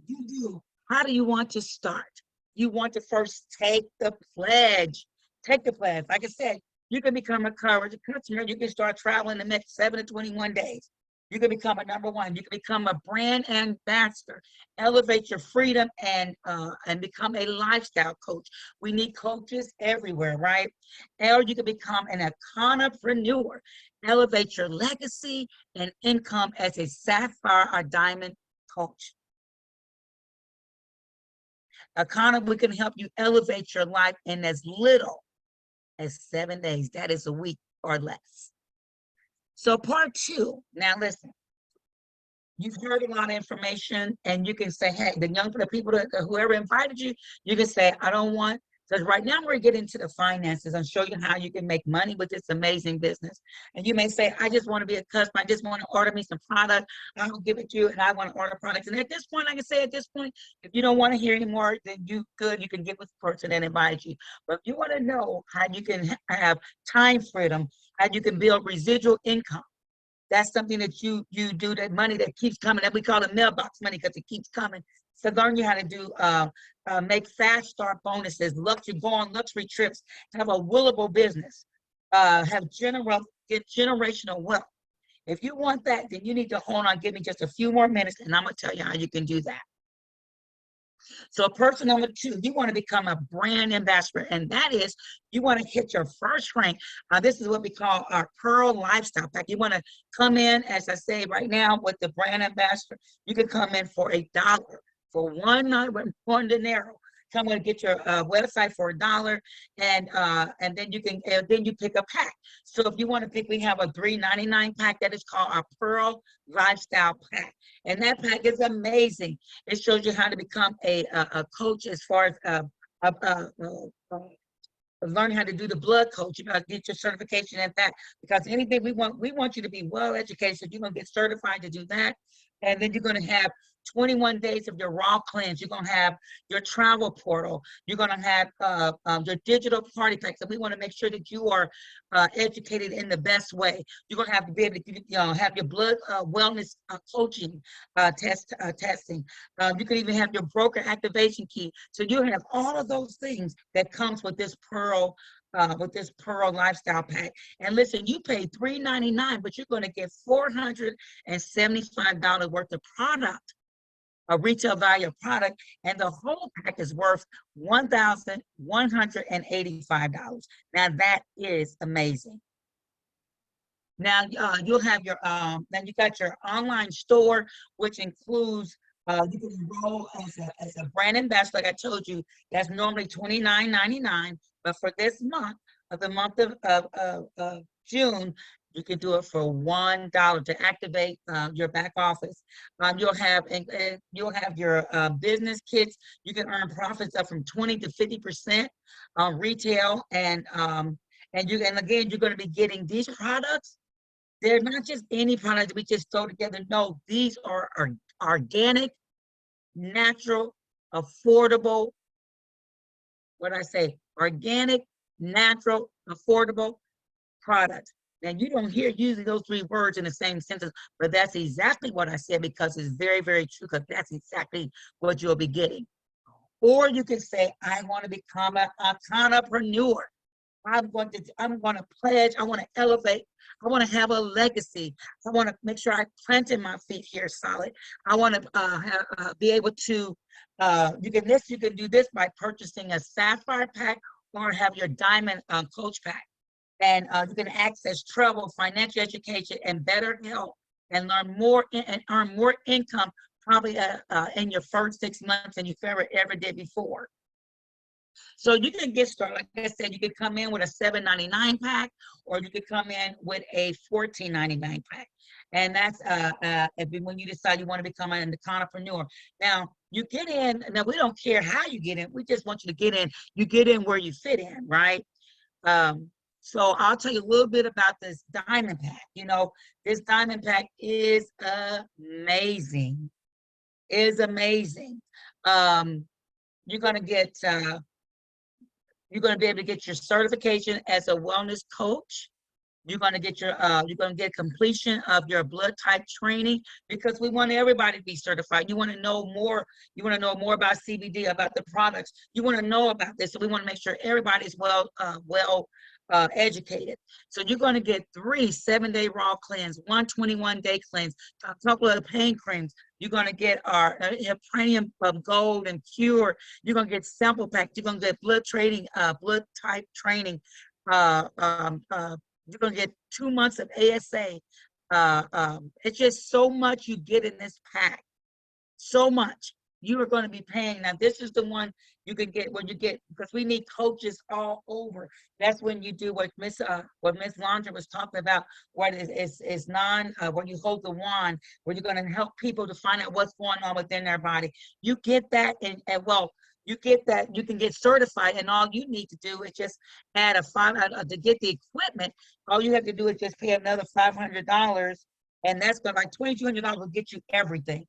how do you want to start? You want to first take the pledge. Take the pledge. Like I said, you can become a coverage customer. You can start traveling in the next 7 to 21 days. You can become a number one. You can become a brand ambassador, elevate your freedom, and become a lifestyle coach. We need coaches everywhere, right? Or you can become an econopreneur, elevate your legacy and income as a sapphire or diamond coach. We can help you elevate your life in as little as 7 days. That is a week or less. So part two, now listen, you've heard a lot of information, and you can say, hey, the people that whoever invited you, you can say, I don't want, because right now we're getting into the finances and show you how you can make money with this amazing business. And you may say, I just want to be a customer. I just want to order me some product. I'll give it to you, and I want to order products. And at this point, I can say at this point, if you don't want to hear anymore, then you can get with the person that invited you. But if you want to know how you can have time freedom, how you can build residual income, that's something that you do, that money that keeps coming, that we call it mailbox money because it keeps coming. So learn you how to do, make fast start bonuses, go on luxury trips, have a willable business, get generational wealth. If you want that, then you need to hold on, give me just a few more minutes, and I'm gonna tell you how you can do that. So person number two, you want to become a brand ambassador, and that is, you want to hit your first rank. This is what we call our Pearl Lifestyle Pack. You want to come in, as I say right now, with the brand ambassador. You can come in for $1, for $1 dinero. Come and get your website for $1, and then you pick a pack. So if you want to pick, we have a $3.99 pack that is called our Pearl Lifestyle Pack, and that pack is amazing. It shows you how to become a coach as far as learning how to do the blood coach. You gotta get your certification in that, because anything we want you to be well educated. So you're gonna get certified to do that, and then you're gonna have 21 days of your raw cleanse. You're gonna have your travel portal. You're gonna have your digital party packs, and we want to make sure that you are educated in the best way. You're gonna have to be able to have your blood wellness coaching testing. You can even have your broker activation key. So you have all of those things that comes with this Pearl Lifestyle Pack. And listen, you pay $3.99, but you're going to get $475 worth of product, a retail value of product, and the whole pack is worth $1,185. Now that is amazing. Now you'll have your then you got your online store, which includes you can enroll as a brand ambassador. Like I told you, that's normally $29.99, but for this month, the month of June, you can do it for $1 to activate your back office. You'll have your business kits. You can earn profits up from 20 to 50% on retail, and again, you're going to be getting these products. They're not just any product that we just throw together. No, these are organic, natural, affordable, organic, natural, affordable products. Now, you don't hear using those three words in the same sentence, but that's exactly what I said, because it's very, very true, because that's exactly what you'll be getting. Or you can say, I want to become a entrepreneur. I'm going to pledge, I want to elevate, I want to have a legacy. I want to make sure I planted my feet here solid. I want to be able to, you can do this by purchasing a Sapphire pack or have your Diamond Coach pack. And you can access travel, financial education, and better health, and learn more and earn more income probably in your first 6 months than you ever did before. So you can get started. Like I said, you could come in with a $7.99 pack, or you could come in with a $14.99 pack. And that's when you decide you want to become an entrepreneur. Now, you get in, now we don't care how you get in, we just want you to get in. You get in where you fit in, right? So I'll tell you a little bit about this Diamond Pack. You know, this Diamond Pack is amazing. Is amazing. You're gonna get you're gonna be able to get your certification as a wellness coach. You're gonna get your completion of your blood type training, because we want everybody to be certified. You want to know more. You want to know more about CBD, about the products. You want to know about this. So we want to make sure everybody's well educated. So you're going to get 3 7-day raw cleanse, 1 21-day cleanse, a couple of pain creams. You're going to get our premium of gold and cure. You're going to get sample packs. You're going to get blood type training. You're going to get 2 months of ASA. It's just so much you get in this pack. So much. You are going to be paying. Now, this is the one you can get when you get, because we need coaches all over. That's when you do what Miss Landra was talking about, where it's where you hold the wand, where you're going to help people to find out what's going on within their body. You get that, you get that, you can get certified, and all you need to do is just add to get the equipment. All you have to do is just pay another $500, and that's going to, like, $2,200 will get you everything,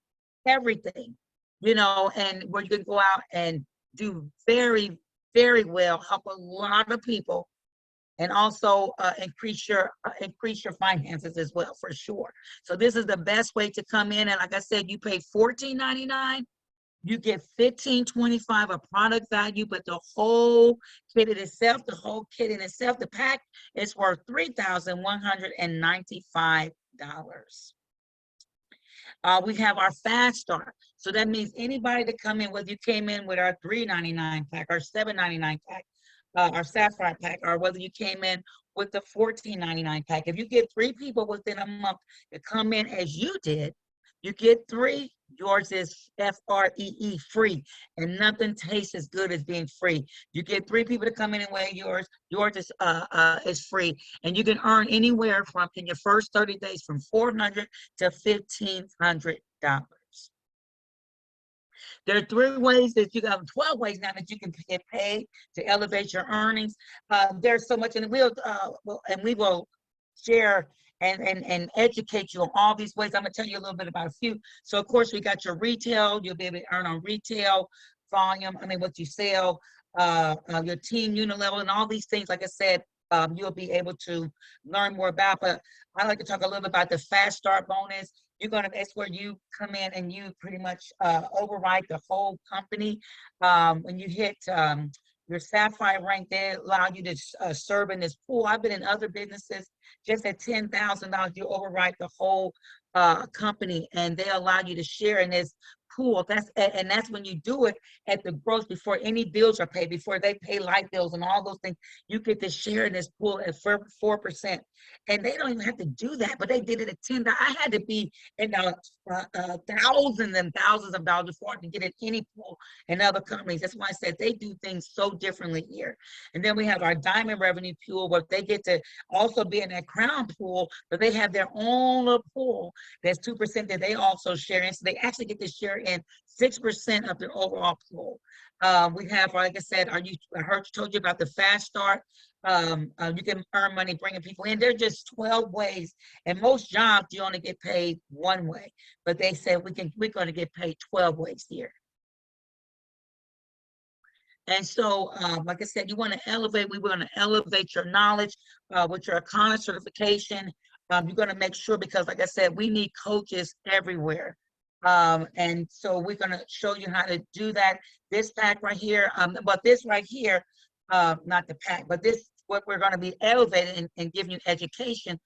you know, and where you can go out and do very, very well, help a lot of people, and also increase your finances as well, for sure. So this is the best way to come in, and like I said, you pay $14.99. You get $15.25 of product value, but the whole kit in itself, the pack is worth $3,195. We have our Fast Start. So that means anybody that come in, whether you came in with our $3.99 pack, our $7.99 pack, our Sapphire pack, or whether you came in with the $14.99 pack. If you get 3 people within a month to come in as you did, you get 3. Yours is FREE, free, and nothing tastes as good as being free. You get 3 people to come in and weigh yours. Yours is free, and you can earn anywhere from, in your first 30 days, from $400 to $1,500. There are 3 ways that you have 12 ways now that you can get paid to elevate your earnings. There's so much, and we will share and educate you on all these ways. I'm gonna tell you a little bit about a few. So of course we got your retail. You'll be able to earn on retail volume. I mean, what you sell, your team unit level, and all these things. Like I said, you'll be able to learn more about. But I like to talk a little bit about the Fast Start bonus. It's where you come in and you pretty much override the whole company. When you hit your Sapphire rank, they allow you to serve in this pool. I've been in other businesses, just at $10,000, you override the whole company, and they allow you to share in this pool. That's when you do it at the gross, before any bills are paid, before they pay light bills and all those things. You get to share in this pool at 4%, and they don't even have to do that, but they did it at $10. I had to be in thousands and thousands of dollars before I could get in any pool in other companies. That's why I said they do things so differently here. And then we have our Diamond Revenue Pool, where they get to also be in that Crown pool, but they have their own little pool that's 2% that they also share in. So they actually get to share in 6% of their overall pool. We have, like I said, I told you about the Fast Start. You can earn money bringing people in. There are just 12 ways. And most jobs, you only get paid one way. But they said we're going to get paid 12 ways here. And so, like I said, we want to elevate your knowledge with your Akana certification. You're going to make sure, because like I said, we need coaches everywhere. And so we're going to show you how to do that. This pack right here, but this right here, not the pack, but this, what we're going to be elevating and giving you education.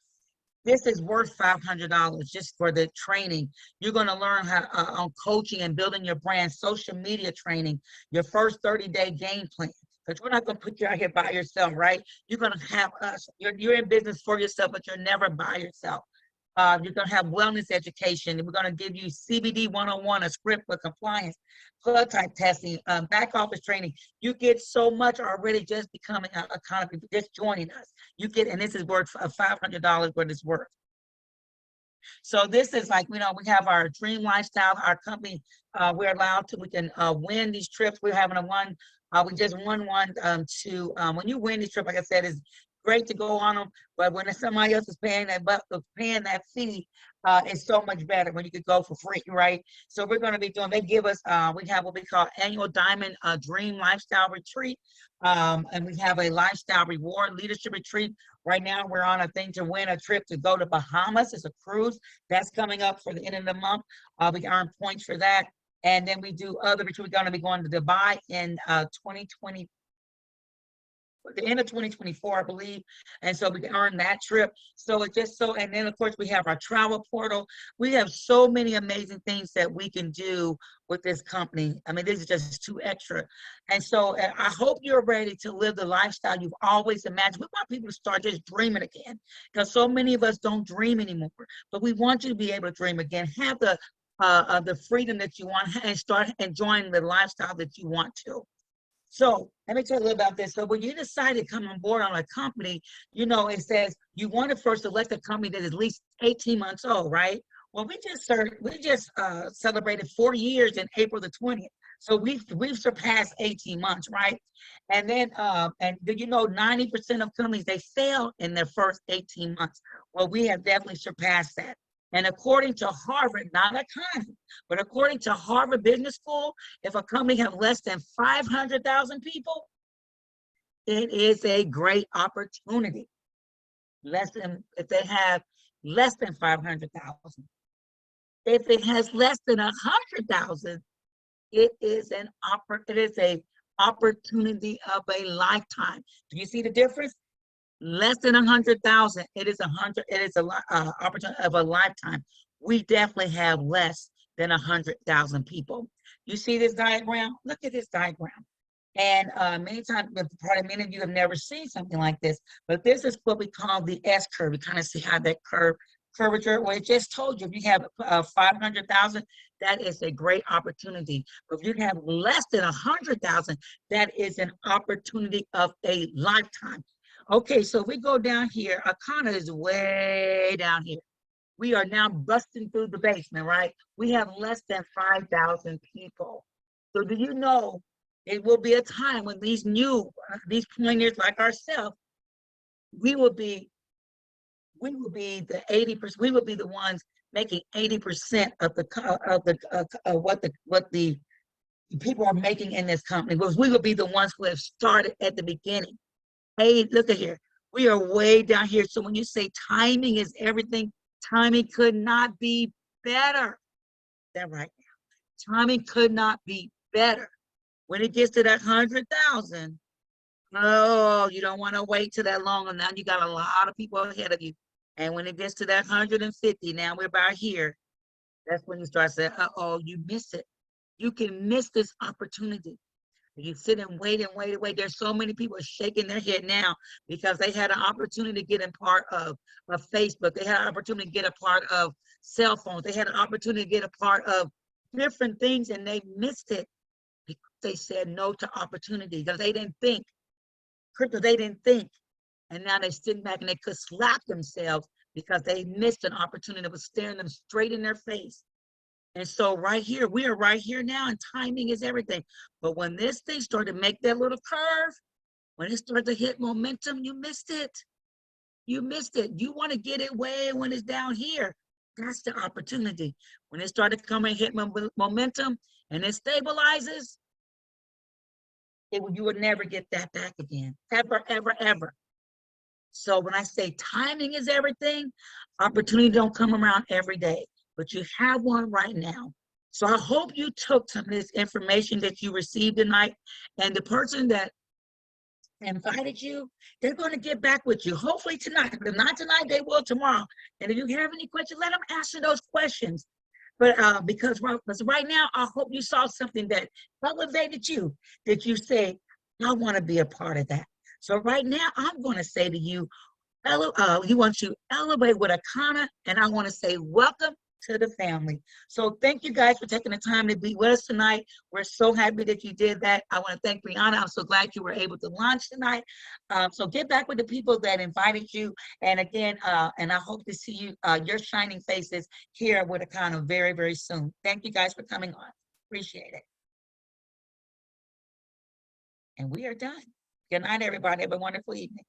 This is worth $500 just for the training. You're going to learn how on coaching and building your brand, social media training, your first 30-day game plan. Because we're not going to put you out here by yourself, right? You're going to have us. You're in business for yourself, but you're never by yourself. You're going to have wellness education. We're going to give you CBD 101, a script for compliance, blood type testing, back office training. You get so much already just becoming an economy, just joining us. You get, and this is worth $500 what it's worth. So this is like, you know, we have our dream lifestyle, our company, we're allowed to, we can win these trips. We're having we just won one when you win these trips, like I said, it's great to go on them, but when somebody else is paying that fee, it's so much better when you could go for free, right? So we're going to be doing, they give us, we have what we call annual Diamond Dream Lifestyle Retreat, and we have a lifestyle reward leadership retreat. Right now we're on a thing to win a trip to go to Bahamas. It's a cruise that's coming up for the end of the month. We earn points for that. And then we do other retreats. We're going to be going to Dubai in 2020. The end of 2024, I believe. And so we can earn that trip. So it just so, and then of course we have our travel portal. We have so many amazing things that we can do with this company. I mean, this is just too extra. And so I hope you're ready to live the lifestyle you've always imagined. We want people to start just dreaming again, because so many of us don't dream anymore, but we want you to be able to dream again, have the freedom that you want, and start enjoying the lifestyle that you want to. So let me tell you a little about this. So when you decide to come on board on a company, you know, it says you want to first select a company that is at least 18 months old, right? Well, we just celebrated 4 years in April the 20th. So we've surpassed 18 months, right? And then, and you know, 90% of companies, they fail in their first 18 months. Well, we have definitely surpassed that. And according to Harvard, not economy, but according to Harvard Business School, if a company has less than 500,000 people, it is a great opportunity. If they have less than 500,000. If it has less than 100,000, it is an opportunity of a lifetime. Do you see the difference? Less than 100,000, it is an opportunity of a lifetime. We definitely have less than 100,000 people. You see this diagram? Look at this diagram. And many times, probably many of you have never seen something like this, but this is what we call the S curve. We kind of see how that curvature, well, it just told you, if you have 500,000, that is a great opportunity. But if you have less than 100,000, that is an opportunity of a lifetime. Okay, so if we go down here, Akana is way down here. We are now busting through the basement, right? We have less than 5,000 people. So do you know it will be a time when these pioneers like ourselves, we will be the 80%. We will be the ones making 80% of what the people are making in this company. Because we will be the ones who have started at the beginning. Hey, look at here. We are way down here. So when you say timing is everything, timing could not be better. That right now. Timing could not be better. When it gets to that 100,000, oh, you don't want to wait till that long. And now you got a lot of people ahead of you. And when it gets to that 150, now we're about here. That's when you start saying, uh-oh, you miss it. You can miss this opportunity. You sit and wait and wait and wait. There's so many people shaking their head now because they had an opportunity to get a part of Facebook. They had an opportunity to get a part of cell phones. They had an opportunity to get a part of different things, and they missed it because they said no to opportunity, because they didn't think. Crypto, they didn't think. And now they're sitting back and they could slap themselves because they missed an opportunity that was staring them straight in their face. And so right here, we are right here now, and timing is everything. But when this thing started to make that little curve, when it started to hit momentum, you missed it. You missed it. You want to get it way when it's down here. That's the opportunity. When it started coming, hit momentum, and it stabilizes, you would never get that back again, ever, ever, ever. So when I say timing is everything, opportunity don't come around every day, but you have one right now. So I hope you took some of this information that you received tonight, and the person that invited you, they're going to get back with you, hopefully tonight. If not tonight, they will tomorrow. And if you have any questions, let them answer those questions. But because right now, I hope you saw something that elevated you, that you say, I want to be a part of that. So right now, I'm going to say to you, you want to elevate with Akana, and I want to say welcome to the family. So thank you guys for taking the time to be with us tonight. We're so happy that you did that. I want to thank Brianna. I'm so glad you were able to launch tonight. So get back with the people that invited you. And again, and I hope to see you, your shining faces here with Akana very, very soon. Thank you guys for coming on. Appreciate it. And we are done. Good night, everybody. Have a wonderful evening.